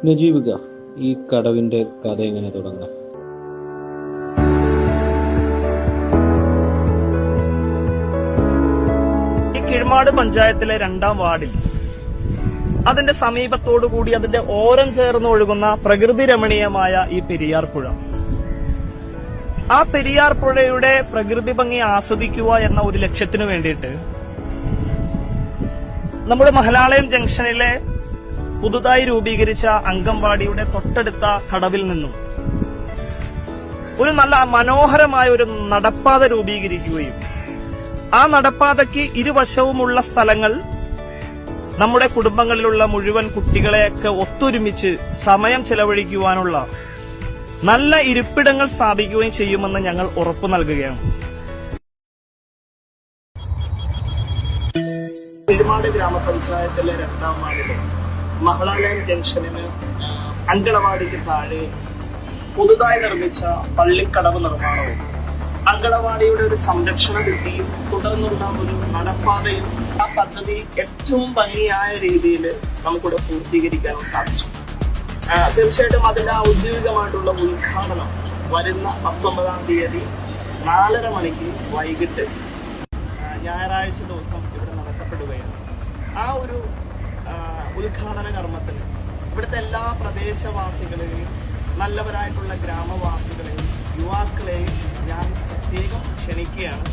നജീബിക, ഈ കടവിന്റെ കഥ എങ്ങനെ തുടങ്ങാം? ഈ കിഴ്മാട് പഞ്ചായത്തിലെ 2ാം വാർഡിൽ അതിന്റെ സമീപത്തോടുകൂടി അതിന്റെ ഓരം ചേർന്ന് ഒഴുകുന്ന പ്രകൃതി രമണീയമായ ഈ പെരിയാർ പുഴ, ആ പെരിയാർ പുഴയുടെ പ്രകൃതി ഭംഗി ആസ്വദിക്കുക എന്ന ഒരു ലക്ഷ്യത്തിനു വേണ്ടിയിട്ട് നമ്മുടെ മഹലാലയം ജംഗ്ഷനിലെ പുതുതായി രൂപീകരിച്ച അംഗൻവാടിയുടെ തൊട്ടടുത്ത കടവിൽ നിന്നും ഒരു നല്ല മനോഹരമായ ഒരു നടപ്പാത രൂപീകരിക്കുകയും ആ നടപ്പാതയ്ക്ക് ഇരുവശവുമുള്ള സ്ഥലങ്ങൾ നമ്മുടെ കുടുംബങ്ങളിലുള്ള മുഴുവൻ കുട്ടികളെയൊക്കെ ഒത്തൊരുമിച്ച് സമയം ചെലവഴിക്കുവാനുള്ള നല്ല ഇരിപ്പിടങ്ങൾ സ്ഥാപിക്കുകയും ചെയ്യുമെന്ന് ഞങ്ങൾ ഉറപ്പു നൽകുകയാണ്. കിഴ്മാട് ഗ്രാമപഞ്ചായത്തിലെ 2ാം വാർഡിലെ മഹലാലയം ജംഗ്ഷനിന് അങ്കണവാടിക്ക് താഴെ പുതുതായി നിർമ്മിച്ച പള്ളിക്കടവ് നിർമ്മാണവും അങ്കണവാടിയുടെ ഒരു സംരക്ഷണ ഭിത്തിയും തുടർന്നുള്ള ഒരു നടപ്പാതയും ആ പദ്ധതി ഏറ്റവും ഭംഗിയായ രീതിയിൽ നമുക്കിവിടെ പൂർത്തീകരിക്കാനും സാധിച്ചു. തീർച്ചയായിട്ടും അതിന്റെ ഔദ്യോഗികമായിട്ടുള്ള ഉദ്ഘാടനം വരുന്ന 19-ാം തീയതി 4:30 മണിക്ക് വൈകിട്ട് ഞായറാഴ്ച ദിവസം ഇവിടെ നടത്തപ്പെടുകയാണ്. ആ ഒരു ഉദ്ഘാടന കർമ്മത്തിന് ഇവിടുത്തെ എല്ലാ പ്രദേശവാസികളെയും നല്ലവരായിട്ടുള്ള ഗ്രാമവാസികളെയും യുവാക്കളെയും ഞാൻ പ്രത്യേകം ക്ഷണിക്കുകയാണ്.